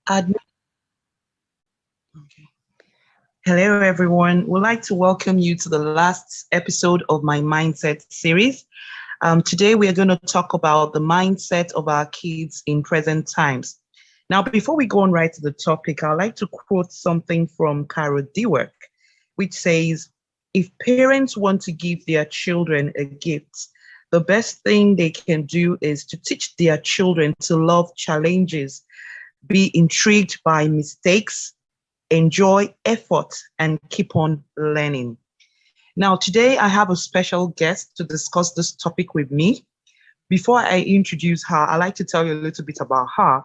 Admin. Okay. Hello, everyone. We'd like to welcome you to the last episode of my Mindset series. Today, we are going to talk about the mindset of our kids in present times. Now, before we go on right to the topic, I'd like to quote something from Carol Dweck, which says, if parents want to give their children a gift, the best thing they can do is to teach their children to love challenges, be intrigued by mistakes, enjoy effort, and keep on learning. Now, today I have a special guest to discuss this topic with me. Before I introduce her, I'd like to tell you a little bit about her.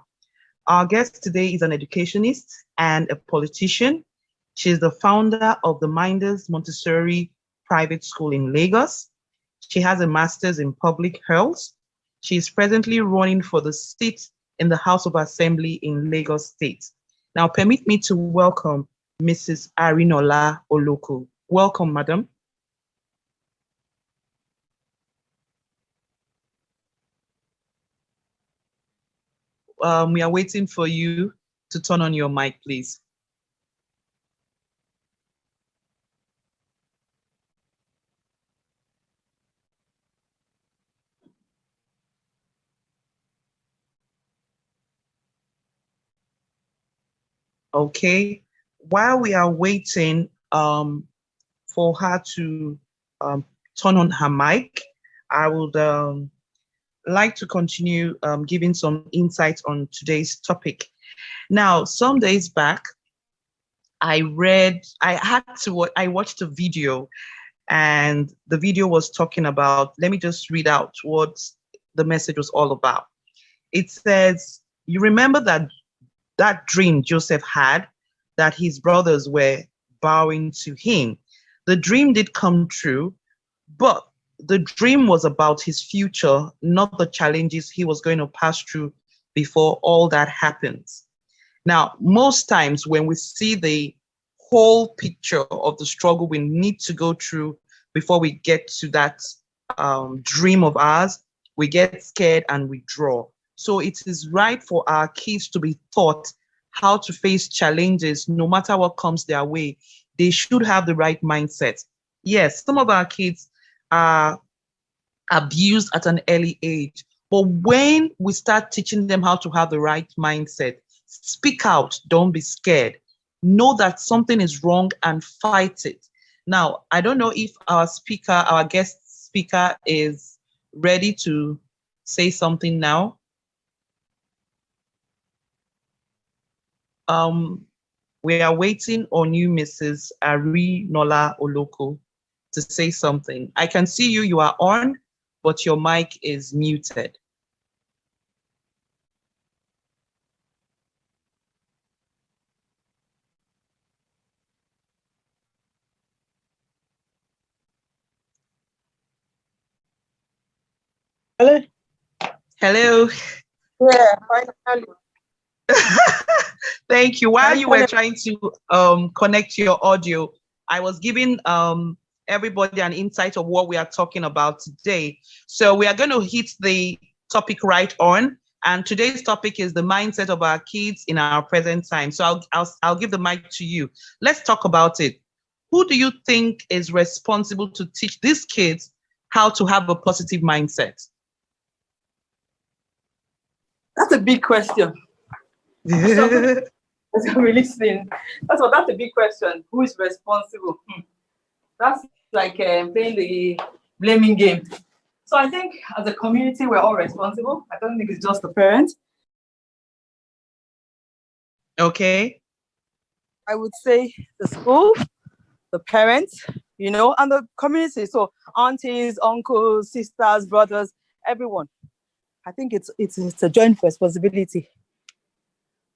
Our guest today is an educationist and a politician. She is the founder of the Minders Montessori Private School in Lagos. She has a master's in public health. She is presently running for the seat in the House of Assembly in Lagos State. Now, permit me to welcome Mrs. Arinola Oloko. Welcome, madam. We are waiting for you to turn on your mic, please. Okay. While we are waiting for her to turn on her mic, I would like to continue giving some insights on today's topic. Now, some days back, I watched a video, and the video was talking about, let me just read out what the message was all about. It says, you remember that dream Joseph had, that his brothers were bowing to him. The dream did come true, but the dream was about his future, not the challenges he was going to pass through before all that happens. Now, most times when we see the whole picture of the struggle we need to go through before we get to that dream of ours, we get scared and withdraw. So it is right for our kids to be taught how to face challenges no matter what comes their way. They should have the right mindset. Yes, some of our kids are abused at an early age, but when we start teaching them how to have the right mindset, speak out, don't be scared. Know that something is wrong and fight it. Now, I don't know if our guest speaker is ready to say something now. We are waiting on you, Mrs. Arinola Oloko, to say something. I can see you, you are on, but your mic is muted. Hello? Hello. Yeah, finally. Thank you. While you were trying to connect your audio, I was giving everybody an insight of what we are talking about today. So we are going to hit the topic right on. And today's topic is the mindset of our kids in our present time. So I'll give the mic to you. Let's talk about it. Who do you think is responsible to teach these kids how to have a positive mindset? That's a big question. That's a big question. Who is responsible? That's like playing the blaming game. So I think as a community, we're all responsible. I don't think it's just the parents. Okay. I would say the school, the parents, and the community. So aunties, uncles, sisters, brothers, everyone. I think it's a joint responsibility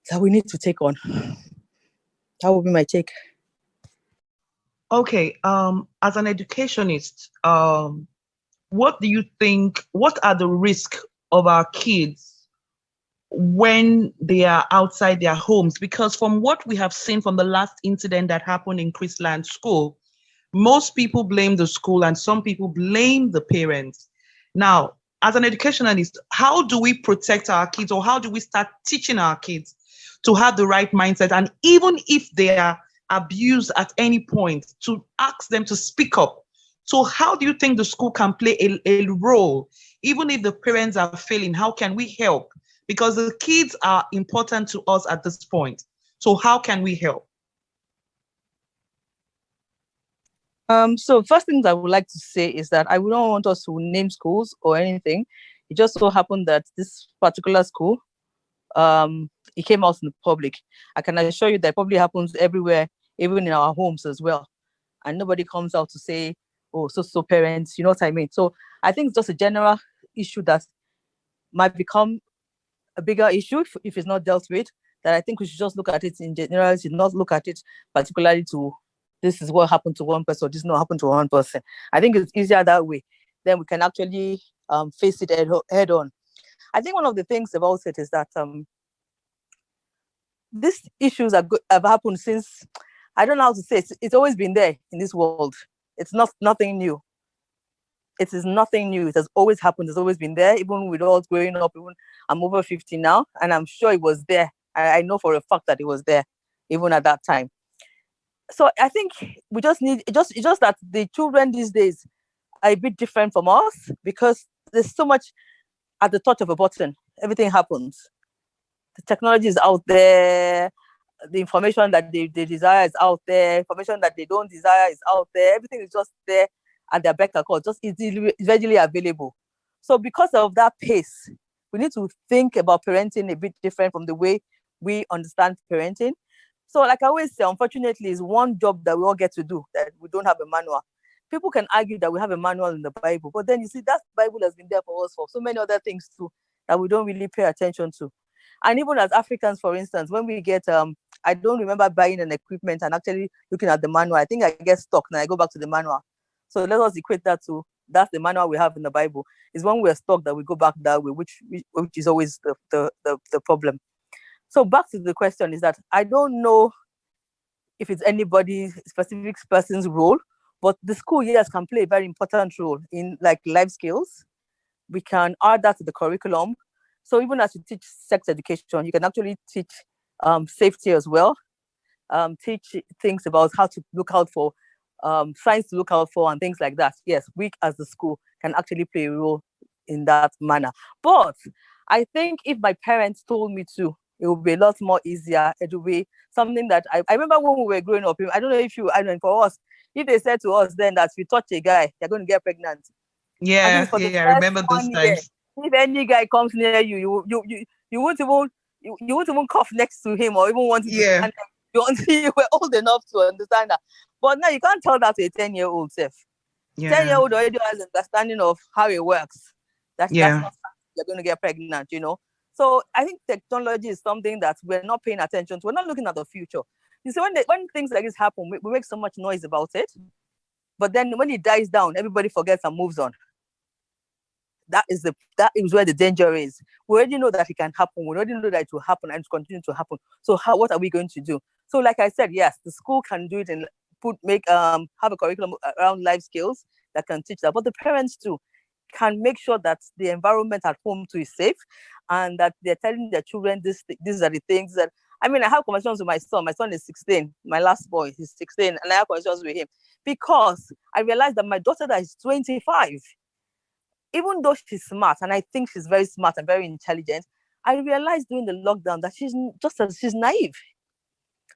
that we need to take on. That would be my take. Okay. As an educationist, what do you think? What are the risks of our kids when they are outside their homes? Because from what we have seen from the last incident that happened in Chrisland School, most people blame the school and some people blame the parents. Now, as an educationalist, how do we protect our kids, or how do we start teaching our kids to have the right mindset. And even if they are abused at any point, to ask them to speak up. So how do you think the school can play a role? Even if the parents are failing, how can we help? Because the kids are important to us at this point. So how can we help? So first things I would like to say is that I would not want us to name schools or anything. It just so happened that this particular school, it came out in the public. I can assure you that probably happens everywhere, even in our homes as well. And nobody comes out to say, oh, so parents, you know what I mean? So I think it's just a general issue that might become a bigger issue if it's not dealt with, that I think we should just look at it in generality, not look at it particularly to this is what happened to one person, or this is not happened to one person. I think it's easier that way. Then we can actually face it head on. I think one of the things about it is that these issues have happened since, I don't know how to say it, it's always been there in this world. It's nothing new. It is nothing new. It has always happened. It's always been there, even with us growing up. Even I'm over 50 now, and I'm sure it was there. I know for a fact that it was there, even at that time. So I think we just need it's just that the children these days are a bit different from us, because there's so much at the touch of a button. Everything happens. The technology is out there. The information that they desire is out there. Information that they don't desire is out there. Everything is just there at their beck and call, just easily, readily available. So because of that pace, we need to think about parenting a bit different from the way we understand parenting. So like I always say, unfortunately, is one job that we all get to do, that we don't have a manual. People can argue that we have a manual in the Bible, but then you see that Bible has been there for us for so many other things too, that we don't really pay attention to. And even as Africans, for instance, when we get, I don't remember buying an equipment and actually looking at the manual. I think I get stuck and I go back to the manual. So let us equate that to, that's the manual we have in the Bible. Is when we're stuck that we go back that way, which is always the problem. So back to the question is that I don't know if it's anybody specific person's role, but the school, yes, can play a very important role in like life skills. We can add that to the curriculum. So even as you teach sex education, you can actually teach safety as well. Teach things about how to look out for signs to look out for and things like that. Yes, we as the school can actually play a role in that manner. But I think if my parents told me to, it would be a lot more easier. It would be something that I remember when we were growing up. I don't know if you, I don't know, for us, if they said to us then that if you touch a guy, you're going to get pregnant. Yeah, I remember those times. If any guy comes near you, you won't even cough next to him or even want to stand there until you were old enough to understand that. But now you can't tell that to a 10-year-old self. 10-year-old already has an understanding of how it works. That's not you're going to get pregnant, you know. So I think technology is something that we're not paying attention to. We're not looking at the future. You see, when things like this happen, we make so much noise about it. But then when it dies down, everybody forgets and moves on. That is where the danger is. We already know that it can happen. We already know that it will happen and it's continue to happen. So what are we going to do? So like I said, yes, the school can do it and have a curriculum around life skills that can teach that. But the parents too can make sure that the environment at home too is safe, and that they're telling their children these are the things that, I mean, I have conversations with my son. My son is 16. My last boy is 16, and I have conversations with him because I realized that my daughter that is 25, even though she's smart, and I think she's very smart and very intelligent, I realized during the lockdown that she's naive.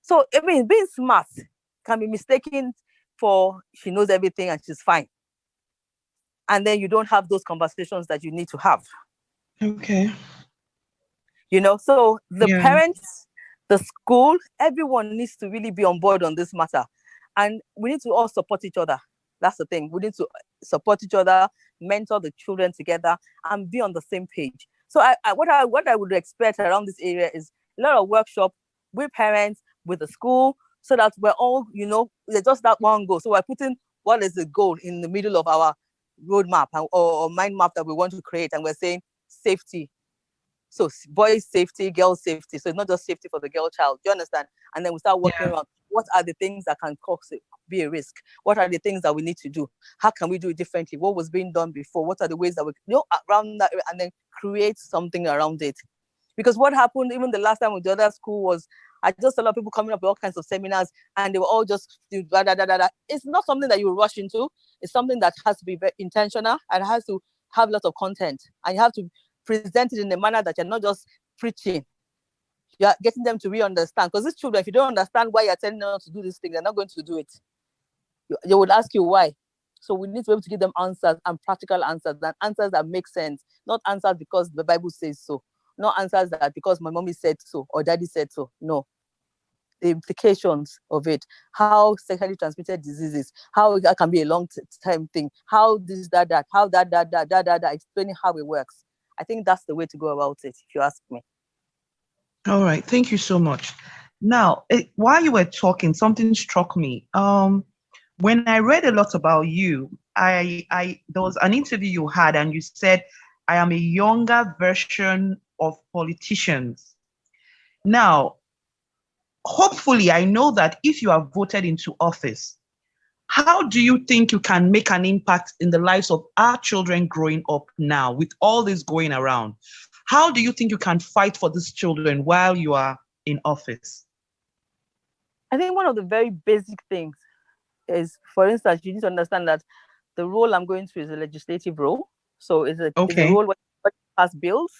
So, I mean, being smart can be mistaken for she knows everything and she's fine. And then you don't have those conversations that you need to have. Okay. You know, so the parents, the school, everyone needs to really be on board on this matter. And we need to all support each other. That's the thing. We need to support each other, mentor the children together, and be on the same page. So what I would expect around this area is a lot of workshop with parents, with the school, so that we're all, you know, there's just that one goal. So we're putting what is the goal in the middle of our roadmap or mind map that we want to create, and we're saying safety. So boys' safety, girls' safety. So it's not just safety for the girl child. Do you understand? And then we start working around what are the things that can be a risk? What are the things that we need to do? How can we do it differently? What was being done before? What are the ways that we around that, and then create something around it? Because what happened even the last time with the other school was I just saw a lot of people coming up with all kinds of seminars and they were all just blah, blah, blah, blah, blah. It's not something that you rush into. It's something that has to be very intentional and has to have lots of content. And you have to present it in a manner that you're not just preaching. You're getting them to really understand. Because these children, if you don't understand why you're telling them to do this thing, they're not going to do it. They would ask you why. So we need to be able to give them answers and practical answers and answers that make sense. Not answers because the Bible says so. Not answers that because my mommy said so or daddy said so. No. The implications of it, how sexually transmitted diseases, how that can be a long-time thing, how this, that, how that, explaining how it works. I think that's the way to go about it, if you ask me. All right. Thank you so much. Now, while you were talking, something struck me. When I read a lot about you, there was an interview you had and you said, I am a younger version of politicians. Now, hopefully, I know that if you are voted into office, how do you think you can make an impact in the lives of our children growing up now with all this going around? How do you think you can fight for these children while you are in office? I think one of the very basic things is, for instance, you need to understand that the role I'm going to is a legislative role. So it's a role where you pass bills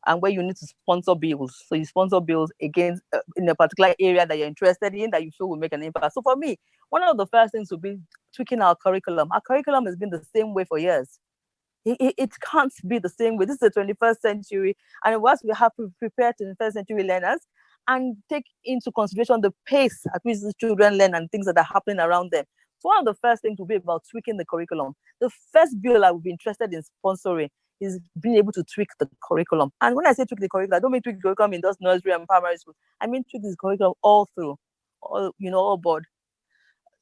and where you need to sponsor bills. So you sponsor bills against in a particular area that you're interested in, that you feel will make an impact. So for me, one of the first things would be tweaking our curriculum. Our curriculum has been the same way for years. It can't be the same way. This is the 21st century. And once we have to prepare 21st century learners and take into consideration the pace at which the children learn and things that are happening around them. So one of the first things will be about tweaking the curriculum. The first bill I would be interested in sponsoring is being able to tweak the curriculum. And when I say tweak the curriculum, I don't mean tweak the curriculum in just nursery and primary school. I mean tweak the curriculum all through, all board.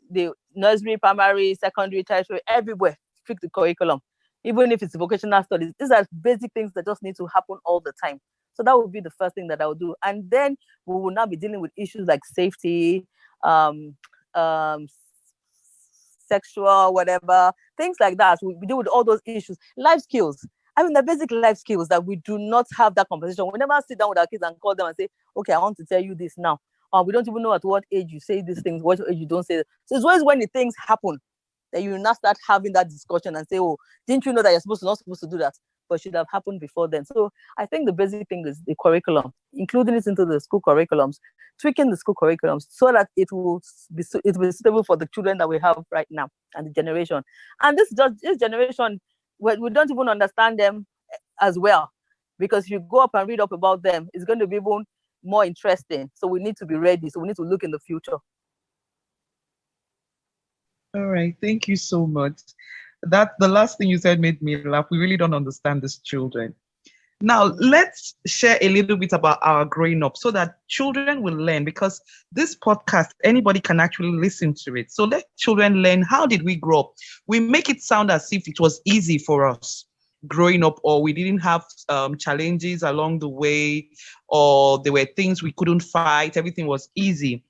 The nursery, primary, secondary, tertiary, everywhere, tweak the curriculum. Even if it's vocational studies, these are basic things that just need to happen all the time. So that would be the first thing that I would do. And then we will now be dealing with issues like safety, sexual, whatever, things like that. We deal with all those issues. Life skills. I mean, the basic life skills that we do not have that conversation. We never sit down with our kids and call them and say, okay, I want to tell you this now. We don't even know at what age you say these things, what age you don't say them. So it's always when the things happen that you now start having that discussion and say, oh, didn't you know that you're not supposed to do that? But it should have happened before then. So I think the basic thing is the curriculum, including it into the school curriculums, tweaking the school curriculums so that it will be suitable for the children that we have right now and the generation. And this generation, we don't even understand them as well, because if you go up and read up about them, it's going to be even more interesting. So we need to be ready. So we need to look in the future. All right. Thank you so much. That the last thing you said made me laugh. We really don't understand these children. Now, let's share a little bit about our growing up so that children will learn, because this podcast, anybody can actually listen to it. So let children learn, how did we grow up? We make it sound as if it was easy for us growing up, or we didn't have challenges along the way, or there were things we couldn't fight. Everything was easy.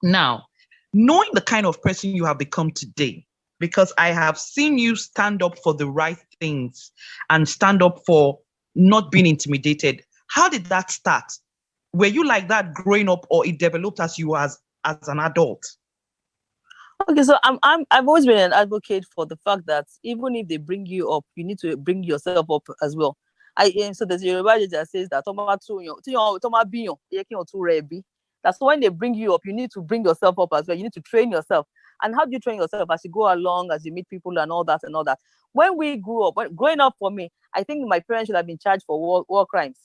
Now, knowing the kind of person you have become today, because I have seen you stand up for the right things and stand up for not being intimidated. How did that start? Were you like that growing up, or it developed as you as an adult? Okay, so I've always been an advocate for the fact that even if they bring you up, you need to bring yourself up as well. So there's a Yoruba that says that that's when they bring you up, you need to bring yourself up as well. You need to train yourself. And how do you train yourself? As you go along, as you meet people and all that and all that. When we grew up, growing up for me, I think my parents should have been charged for war crimes,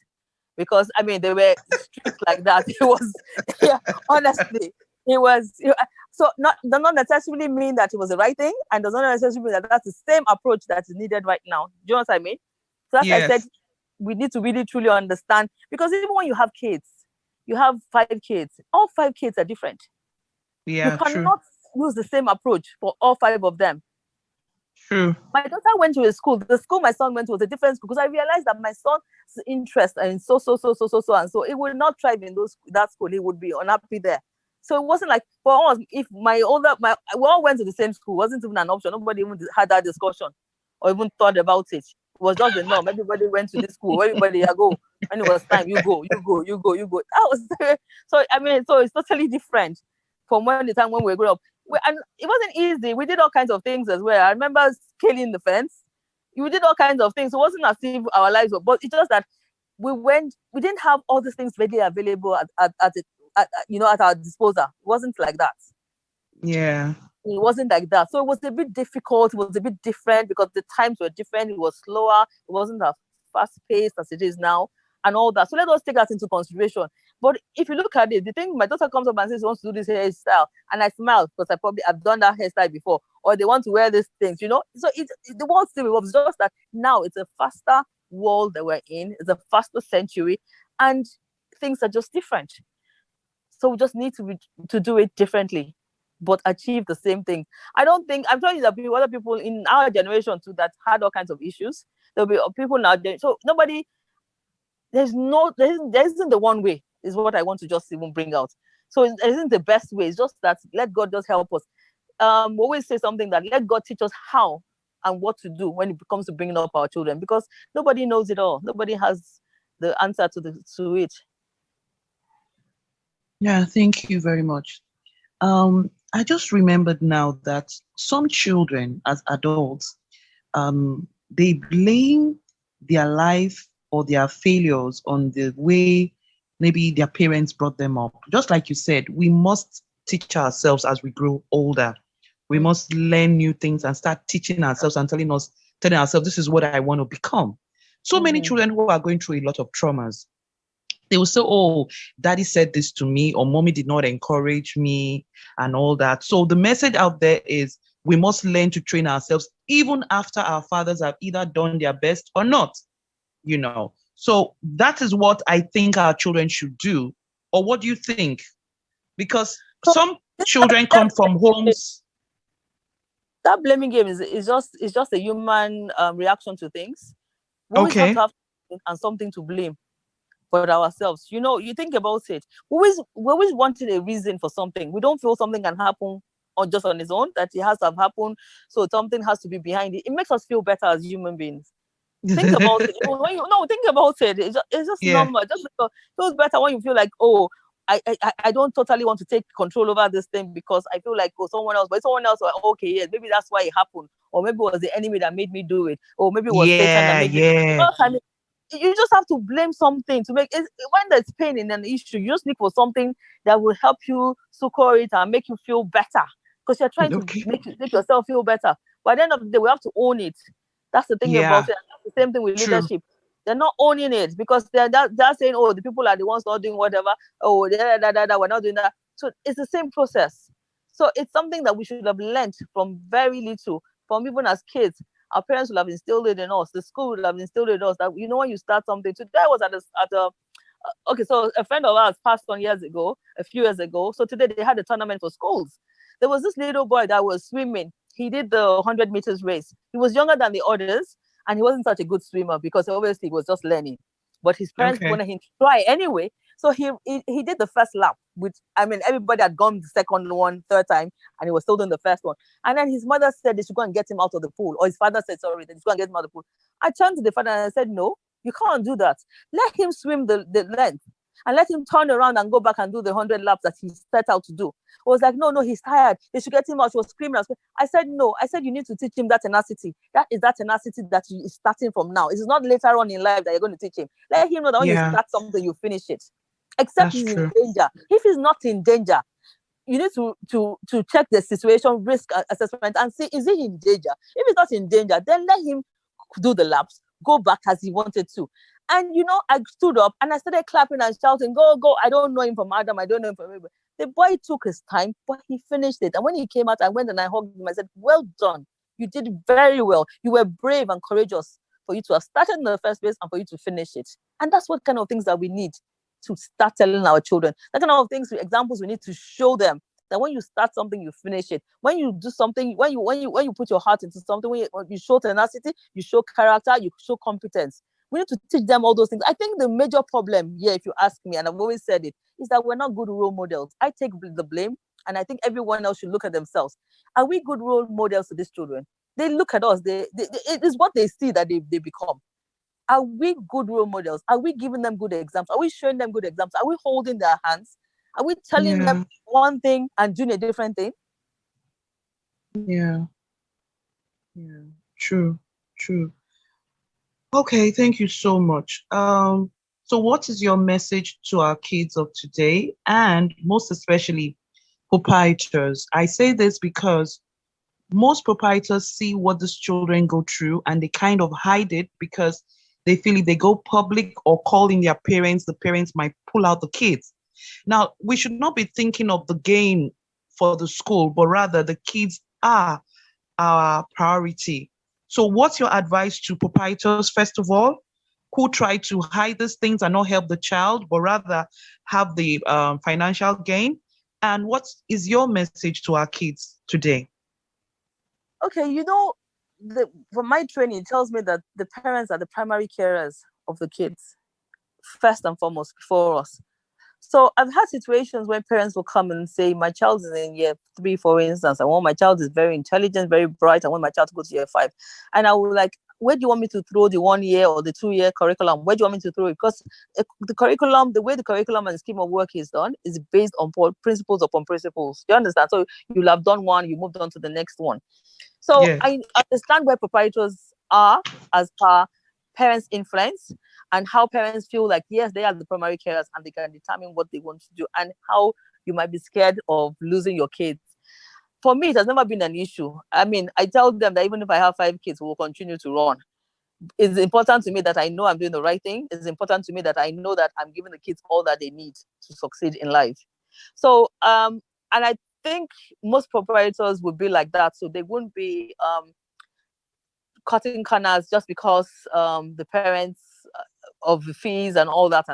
because I mean they were strict like that. It was, yeah, honestly, it was. So does not necessarily mean that it was the right thing, and does not necessarily mean that that's the same approach that is needed right now. Do you know what I mean? So as I said, we need to really truly understand, because even when you have kids, you have 5 kids. All 5 kids are different. Yeah, you cannot use the same approach for all 5 of them. True. My daughter went to a school. The school my son went to was a different school, because I realized that my son's interest and so and so, it would not thrive in that school. He would be unhappy there. So it wasn't like for us. If we all went to the same school, it wasn't even an option. Nobody even had that discussion or even thought about it. It was just the norm. Everybody went to this school. Everybody go. When it was time, you go. That was so. I mean, so it's totally different from when the time when we grew up. And it wasn't easy. We did all kinds of things as well. I remember scaling the fence. We did all kinds of things. It wasn't as if our lives were, but it's just that we didn't have all these things readily available at our disposal. It wasn't like that. Yeah. It wasn't like that. So it was a bit difficult. It was a bit different because the times were different. It was slower. It wasn't as fast paced as it is now and all that. So let us take that into consideration. But if you look at it, the thing, my daughter comes up and says she wants to do this hairstyle, and I smile because I've done that hairstyle before, or they want to wear these things, So the world still evolves. Just that now it's a faster world that we're in. It's a faster century, and things are just different. So we just need to do it differently, but achieve the same thing. I'm telling you that other people in our generation too that had all kinds of issues. There'll be people now. So nobody, there isn't the one way, is what I want to just even bring out. So it isn't the best way. It's just that let God just help us. We always say something that let God teach us how and what to do when it comes to bringing up our children, because nobody knows it all. Nobody has the answer to it. Yeah, thank you very much. I just remembered now that some children, as adults, they blame their life or their failures on the way maybe their parents brought them up. Just like you said, we must teach ourselves as we grow older. We must learn new things and start teaching ourselves and telling ourselves, this is what I want to become. So many children who are going through a lot of traumas, they will say, oh, daddy said this to me, or mommy did not encourage me, and all that. So the message out there is we must learn to train ourselves even after our fathers have either done their best or not, So that is what I think our children should do. Or what do you think? Because some children come from homes. That blaming game is just a human reaction to things. We always have to have something to blame for ourselves. You think about it. We always wanted a reason for something. We don't feel something can happen just on its own, that it has to have happened. So something has to be behind it. It makes us feel better as human beings. Think about it. Think about it. It's just normal. Just because it feels better when you feel like, oh, I don't totally want to take control over this thing because I feel like someone else, but someone else was okay, yes, maybe that's why it happened, or maybe it was the enemy that made me do it, or maybe it was Satan that made me do it. You just have to blame something to make it. When there's pain in an issue, you just look for something that will help you succor it and make you feel better, because you're trying to make yourself feel better. But at the end of the day, we have to own it. That's the thing about it. That's the same thing with leadership. They're not owning it because they're saying, oh, the people are the ones not doing whatever. Oh, we're not doing that. So it's the same process. So it's something that we should have learned from very little, from even as kids. Our parents will have instilled it in us. The school will have instilled it in us that, when you start something. Today I was okay, so a friend of ours passed on a few years ago. So today they had a tournament for schools. There was this little boy that was swimming. He did the 100 meters race. He was younger than the others, and he wasn't such a good swimmer because obviously he was just learning. But his parents wanted him to try anyway. So he did the first lap, which, everybody had gone the second one, third time, and he was still doing the first one. And then his mother said they should go and get him out of the pool. Or his father said, sorry, they should go and get him out of the pool. I turned to the father and I said, no, you can't do that. Let him swim the length. And let him turn around and go back and do the 100 laps that he set out to do. I was like, no, he's tired. They should get him out. She was screaming. I said, no. I said, you need to teach him that tenacity. That is that tenacity that you is starting from now. It is not later on in life that you're going to teach him. Let him know that when you start something, you finish it. Except he's in danger. If he's not in danger, you need to check the situation, risk assessment, and see, is he in danger? If he's not in danger, then let him do the laps, go back as he wanted to. And I stood up and I started clapping and shouting, go, go. I don't know him from Adam. I don't know him from anybody. The boy took his time, but he finished it. And when he came out, I went and I hugged him. I said, well done. You did very well. You were brave and courageous for you to have started in the first place and for you to finish it. And that's what kind of things that we need to start telling our children. That kind of things, examples we need to show them, that when you start something, you finish it. When you do something, when you put your heart into something, when you show tenacity, you show character, you show competence. We need to teach them all those things. I think the major problem here, if you ask me, and I've always said it, is that we're not good role models. I take the blame, and I think everyone else should look at themselves. Are we good role models to these children? They look at us. It is what they see that they become. Are we good role models? Are we giving them good examples? Are we showing them good examples? Are we holding their hands? Are we telling Yeah. them one thing and doing a different thing? Yeah. Yeah. True. True. Okay, thank you so much. So what is your message to our kids of today, and most especially proprietors? I say this because most proprietors see what these children go through and they kind of hide it because they feel if they go public or call in their parents, the parents might pull out the kids. Now, we should not be thinking of the gain for the school, but rather the kids are our priority. So, what's your advice to proprietors, first of all, who try to hide these things and not help the child, but rather have the financial gain? And what is your message to our kids today? Okay, from my training, it tells me that the parents are the primary carers of the kids, first and foremost, before us. So I've had situations where parents will come and say, my child is in year 3, for instance. I want my child is very intelligent, very bright. I want my child to go to year 5. And I will like, where do you want me to throw the 1 year or the 2 year curriculum? Where do you want me to throw it? Because the curriculum, the way the curriculum and scheme of work is done is based on principles upon principles. You understand? So you'll have done one, you moved on to the next one. So Yes. I understand where proprietors are as per parents' influence and how parents feel like, yes, they are the primary carers and they can determine what they want to do and how you might be scared of losing your kids. For me, it has never been an issue. I mean, I tell them that even if I have 5 kids, we will continue to run. It's important to me that I know I'm doing the right thing. It's important to me that I know that I'm giving the kids all that they need to succeed in life. So, and I think most proprietors would be like that. So they wouldn't be cutting corners just because the parents of the fees and all that.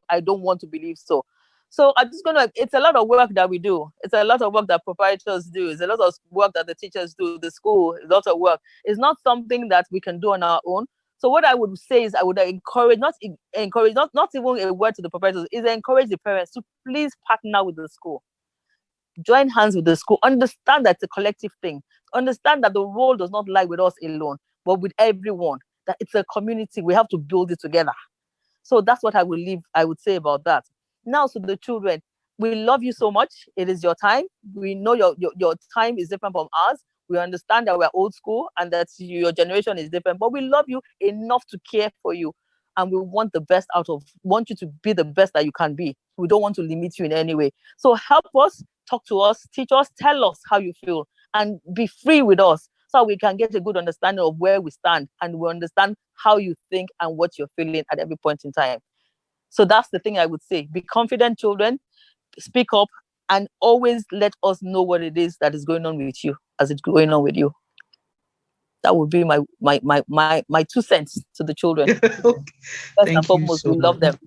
I don't want to believe so. So I'm just gonna. It's a lot of work that we do. It's a lot of work that proprietors do. It's a lot of work that the teachers do. The school, a lot of work. It's not something that we can do on our own. So what I would say is I would encourage, not even a word to the proprietors, is encourage the parents to please partner with the school. Join hands with the school. Understand that it's a collective thing. Understand that the role does not lie with us alone, but with everyone. That it's a community. We have to build it together. So that's what I would say about that. Now, so the children, we love you so much. It is your time. We know your time is different from ours. We understand that we're old school and that your generation is different, but we love you enough to care for you. And we want want you to be the best that you can be. We don't want to limit you in any way. So help us, talk to us, teach us, tell us how you feel, and be free with us so we can get a good understanding of where we stand and we understand how you think and what you're feeling at every point in time. So that's the thing I would say. Be confident, children, speak up, and always let us know what it is that is going on with you as it's going on with you. That would be my 2 cents to the children. First and Thank you foremost, so we love much. them.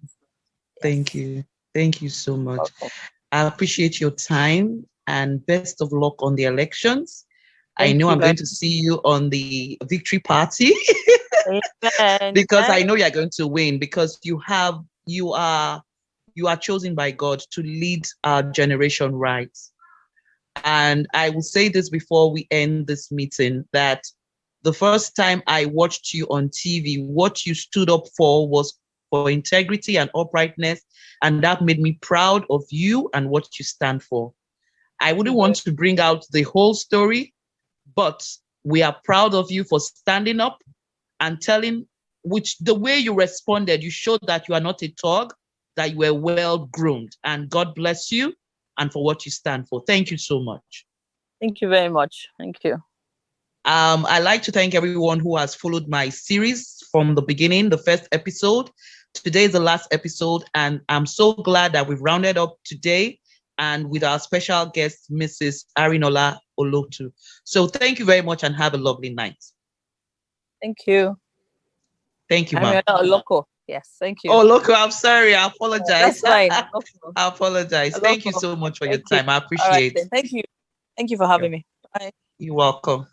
Thank you. Thank you so much. Welcome. I appreciate your time and best of luck on the elections. I Thank know you I'm very going to see you on the victory party Amen. because I know you're going to win because you are chosen by God to lead our generation right. And I will say this before we end this meeting that the first time I watched you on TV, what you stood up for was for integrity and uprightness. And that made me proud of you and what you stand for. I wouldn't want to bring out the whole story, but we are proud of you for standing up and telling, which the way you responded, you showed that you are not a thug, that you were well groomed. And God bless you and for what you stand for. Thank you so much. Thank you very much. Thank you. I'd like to thank everyone who has followed my series from the beginning, the first episode. Today is the last episode, and I'm so glad that we've rounded up today and with our special guest, Mrs. Arinola Olotu. So thank you very much and have a lovely night. Thank you. Thank you, ma'am. Loco. Yes, thank you. Oh, loco, I'm sorry. I apologize. That's fine. I apologize. Thank you so much for your time. I appreciate it. All right, then. Thank you. Thank you for having me. Bye. You're welcome.